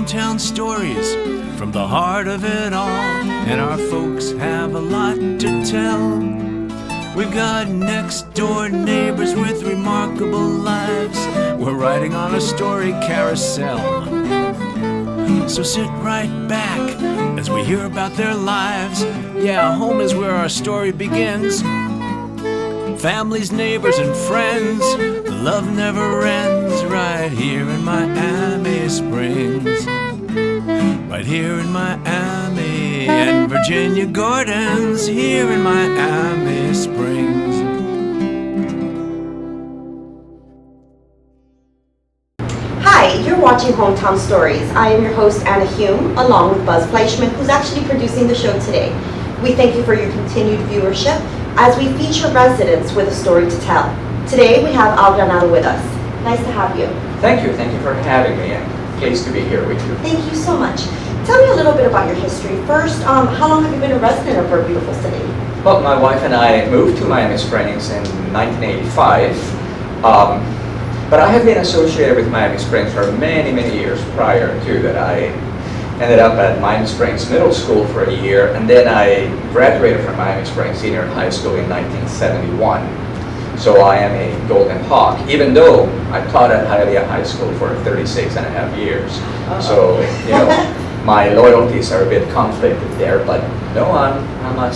hometown stories from the heart of it all, and our folks have a lot to tell. We've got next door neighbors with remarkable lives. We're riding on a story carousel. So sit right back as we hear about their lives. Yeah, home is where our story begins. Families, neighbors, and friends, the love never ends. Right here in Miami Springs, right here in Miami, and Virginia Gordon's here in Miami Springs. Hi, you're watching Hometown Stories. I am your host, Anna Hume, along with Buzz Fleischman, who's actually producing the show today. We thank you for your continued viewership as we feature residents with a story to tell. Today we have Al Granado with us. Nice to have you. Thank you for having me. I'm pleased to be here with you. Thank you so much. Tell me a little bit about your history. First, how long have you been a resident of our beautiful city? Well, my wife and I moved to Miami Springs in 1985, but I have been associated with Miami Springs for many years prior to that. I ended up at Miami Springs Middle School for a year, and then I graduated from Miami Springs Senior High School in 1971. So I am a Golden Hawk, even though I taught at Hialeah High School for 36 and a half years. So, you know, my loyalties are a bit conflicted there, but no, I'm a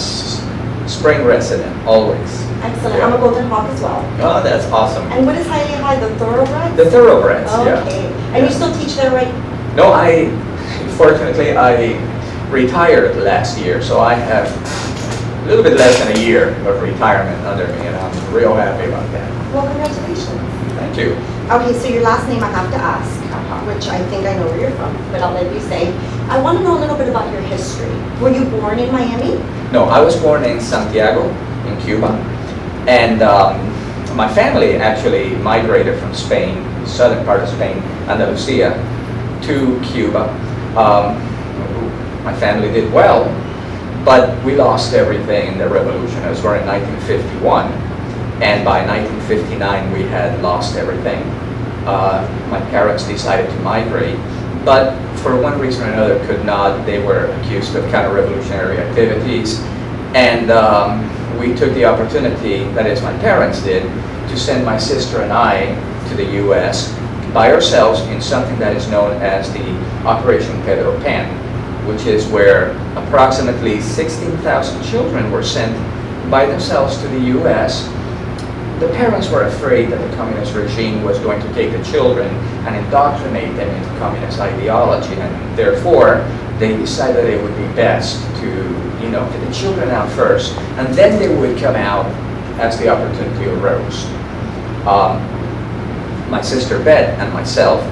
spring resident, always. Excellent. Yeah. I'm a Golden Hawk as well. Oh, that's awesome. And what is Hialeah High, the Thoroughbreds? The Thoroughbreds, yeah. Okay. And you still teach there, right? No, fortunately, I retired last year, so I have a little bit less than a year of retirement under me, and I'm real happy about that. Well, congratulations. Thank you. Okay, so your last name I have to ask, which I think I know where you're from, but I'll let you say. I want to know a little bit about your history. Were you born in Miami? No, I was born in Santiago, in Cuba, and my family actually migrated from Spain, the southern part of Spain, Andalusia, to Cuba. My family did well, but we lost everything in the revolution. I was born in 1951, and by 1959 we had lost everything. My parents decided to migrate, but for one reason or another could not. They were accused of counter-revolutionary activities, and we took the opportunity, that is my parents did, to send my sister and I to the US by ourselves in something that is known as the Operation Pedro Pan, which is where approximately 16,000 children were sent by themselves to the US. The parents were afraid that the communist regime was going to take the children and indoctrinate them into communist ideology, and therefore they decided it would be best to, you know, get the children out first, and then they would come out as the opportunity arose. My sister Beth and myself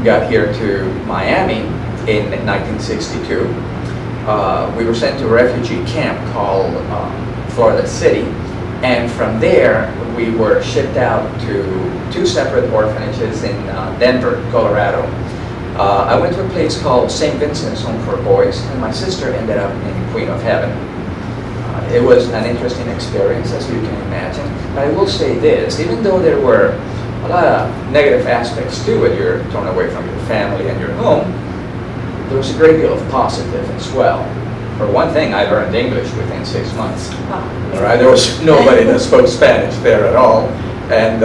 got here to Miami in 1962. We were sent to a refugee camp called Florida City, and from there we were shipped out to two separate orphanages in Denver, Colorado. I went to a place called St. Vincent's Home for Boys, and my sister ended up in Queen of Heaven. It was an interesting experience, as you can imagine, but I will say this: even though there were a lot of negative aspects to it, you're torn away from your family and your home, there was a great deal of positive as well. For one thing, I learned English within 6 months. All right, there was nobody that spoke Spanish there at all, and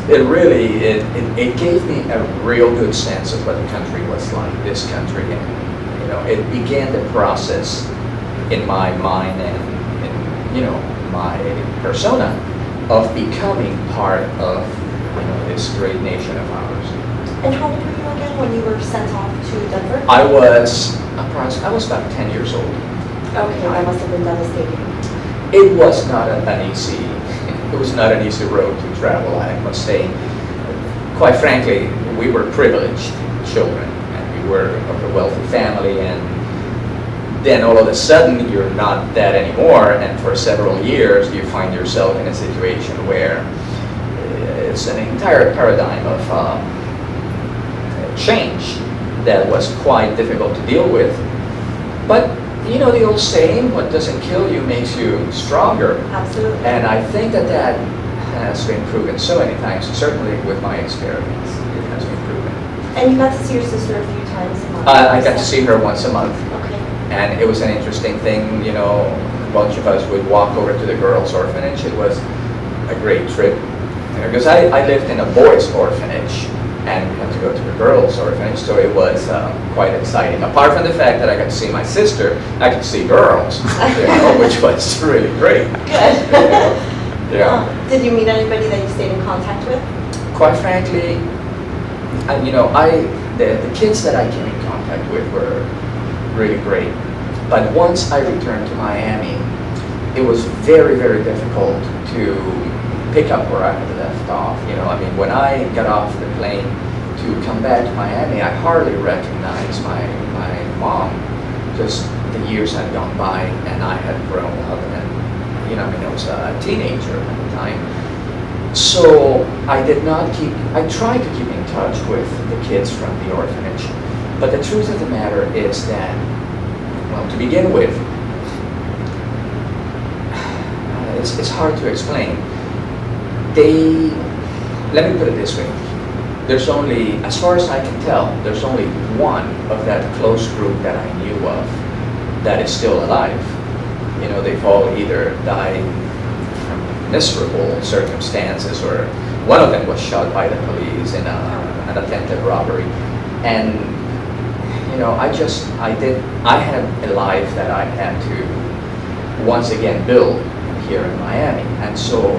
it gave me a real good sense of what the country was like, this country, and you know, it began the process in my mind and in, you know, my persona of becoming part of, you know, this great nation of ours. And how old were you again when you were sent off to Denver? I was about 10 years old. Okay, that must have been devastating. It was not an easy road to travel, I must say. Quite frankly, we were privileged children, and we were of a wealthy family, and then all of a sudden you're not that anymore, and for several years you find yourself in a situation where it's an entire paradigm of change that was quite difficult to deal with. But you know the old saying, what doesn't kill you makes you stronger. Absolutely. And I think that has been proven so many times, certainly with my experience, it has been proven. And you got to see your sister a few times a month? I got to see her once a month, Okay. and it was an interesting thing, you know, a bunch of us would walk over to the girls' orphanage. It was a great trip, you know, because I lived in a boys' orphanage, and we had to go to the girls' orphanage, so it was quite exciting. Apart from the fact that I got to see my sister, I could see girls, you know, which was really great. Good. You know. Did you meet anybody that you stayed in contact with? Quite frankly, you know, the kids that I came in contact with were really great. But once I returned to Miami, it was very, very difficult to pick up where I had left off. You know, I mean, when I got off the plane to come back to Miami, I hardly recognized my mom. Just the years had gone by and I had grown up, and you know, I mean, I was a teenager at the time. So I tried to keep in touch with the kids from the orphanage. But the truth of the matter is that, well, to begin with, it's hard to explain. Let me put it this way. There's only, as far as I can tell, there's only one of that close group that I knew of that is still alive. You know, they've all either died from miserable circumstances, or one of them was shot by the police in an attempted robbery. And, you know, I had a life that I had to once again build here in Miami. And so,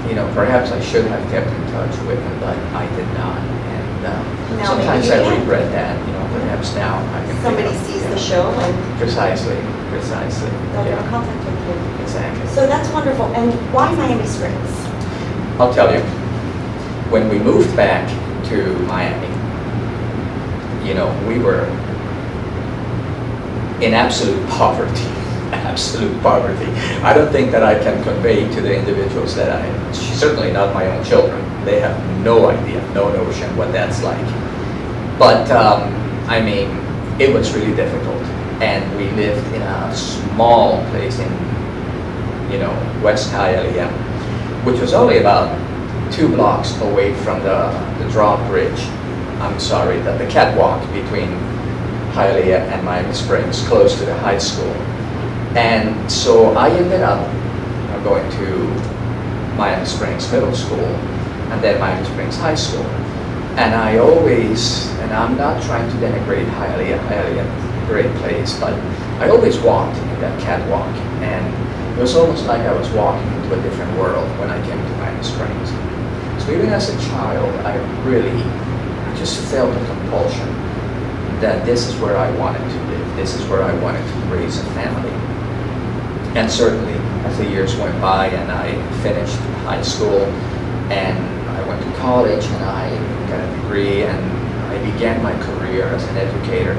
you know, perhaps I should have kept in touch with them, but I did not. And Now sometimes maybe you I can. regret that, you know, perhaps now I can. Somebody pick up, sees you the know. show and Precisely. they'll get in Yeah, contact with you. exactly. So that's wonderful. And why Miami Springs? I'll tell you, when we moved back to Miami, you know, we were in absolute poverty. Absolute poverty. I don't think that I can convey to the individuals that certainly not my own children. They have no idea, no notion what that's like. But, I mean, it was really difficult. And we lived in a small place in, you know, West Hialeah, which was only about 2 blocks away from the drawbridge. I'm sorry, the catwalk between Hialeah and Miami Springs, close to the high school. And so I ended up going to Miami Springs Middle School and then Miami Springs High School. And I always, and I'm not trying to denigrate Hialeah, great place, but I always walked in that catwalk, and it was almost like I was walking into a different world when I came to Miami Springs. So even as a child, I just felt a compulsion that this is where I wanted to live, this is where I wanted to raise a family. And certainly, as the years went by and I finished high school and I went to college and I got a degree and I began my career as an educator,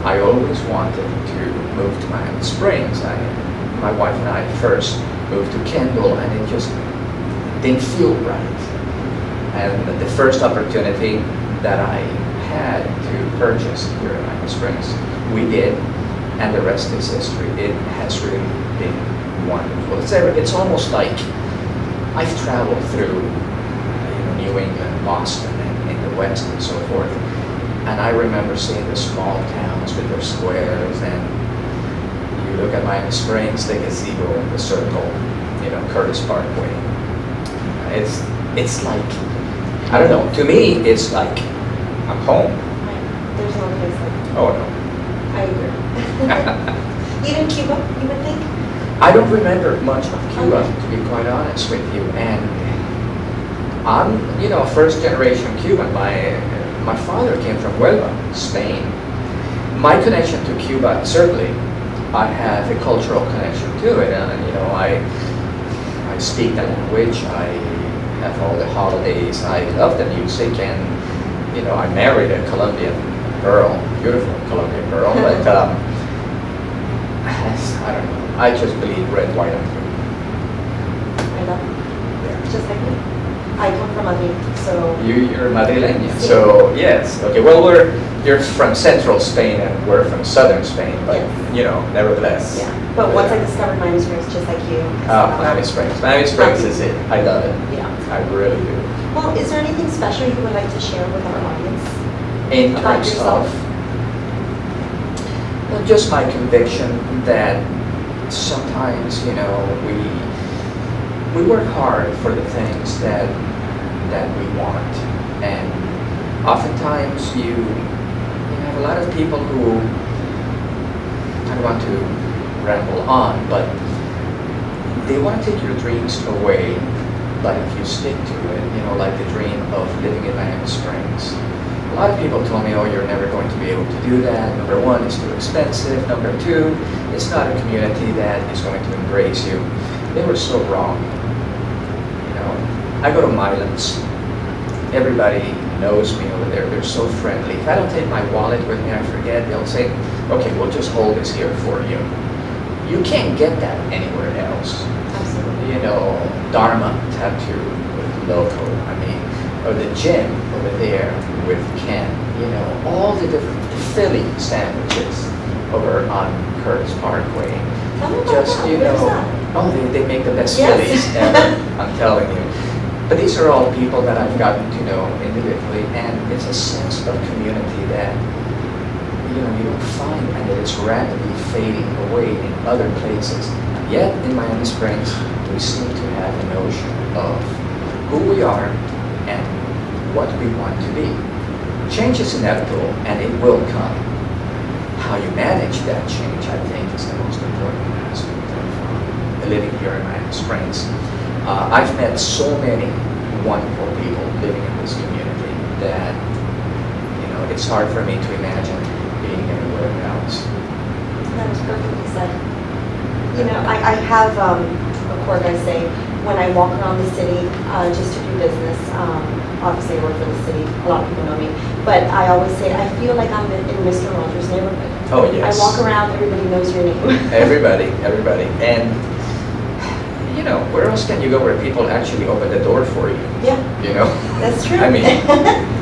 I always wanted to move to Miami Springs. My wife and I first moved to Kendall, and it just didn't feel right. And the first opportunity that I had to purchase here in Miami Springs, we did, and the rest is history. It has really been wonderful. It's almost like I've traveled through New England, Boston, and in the West and so forth. And I remember seeing the small towns with their squares, and you look at Miami Springs, the gazebo, the circle, Curtis Parkway. It's like, I don't know, to me, it's like I'm home. Right. There's no place like that. Oh, no. I agree. Even Cuba, you would think? I don't remember much of Cuba, to be quite honest with you. And I'm, a first-generation Cuban. My father came from Huelva, Spain. My connection to Cuba, certainly, I have a cultural connection to it. And, I speak the language. I have all the holidays. I love the music. And, I married a Colombian girl, beautiful Colombian girl. But I don't know. I just believe red, white, and blue. I love it. Yeah. Just like me. I come from Madrid, so... You're Madrileña, Sí. so yes. Okay, well, you're from central Spain and we're from southern Spain, but, Yes. nevertheless. Yeah. But once I discovered Miami Springs, just like you. I Oh, said, Miami Springs. Miami Springs is it. I love it. Yeah. I really do. Well, is there anything special you would like to share with our audience? In About terms yourself? of, well, just my conviction that sometimes, we work hard for the things that we want, and oftentimes you have a lot of people who, I don't want to ramble on, but they want to take your dreams away, but if you stick to it, like the dream of living in Miami Springs. A lot of people told me, oh, you're never going to be able to do that. Number one, it's too expensive. Number two, it's not a community that is going to embrace you. They were so wrong. I go to Milan's. Everybody knows me over there. They're so friendly. If I don't take my wallet with me, I forget, they'll say, okay, we'll just hold this here for you. You can't get that anywhere else. Absolutely. Dharma tattoo with logo. Or the gym over there with Ken. All the different Philly sandwiches over on Curtis Parkway. Tell me about Just, that. Where's that? oh, they make the best Yes. Phillies ever. I'm telling you. But these are all people that I've gotten to know individually, and it's a sense of community that you don't find, and it's rapidly fading away in other places. Yet in Miami Springs, we seem to have a notion of who we are and what we want to be. Change is inevitable, and it will come. How you manage that change, I think, is the most important aspect of living here in Miami Springs. I've met so many wonderful people living in this community that, it's hard for me to imagine being anywhere else. That was perfectly said. I have a quote I say when I walk around the city just to do business. Obviously, I work for the city. A lot of people know me. But I always say I feel like I'm in Mr. Rogers' neighborhood. Oh, yes. I walk around, everybody knows your name. Everybody. And, where else can you go where people actually open the door for you? Yeah, that's true.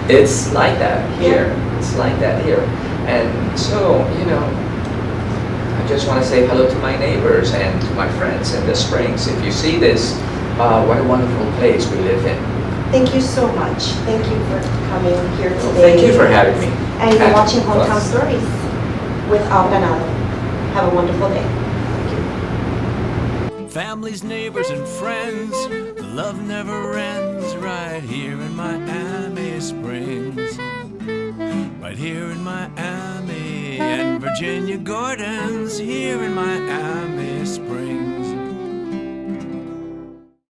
It's like that here. It's like that here. And so, I just want to say hello to my neighbors and to my friends in the Springs. If you see this, what a wonderful place we live in. Thank you so much. Thank you for coming here today. Well, thank you for having me. And you're watching Hometown Well, Stories with Al Granado. Have a wonderful day. Families, neighbors, and friends, the love never ends right here in Miami Springs. Right here in Miami, and Virginia Gardens, here in Miami Springs.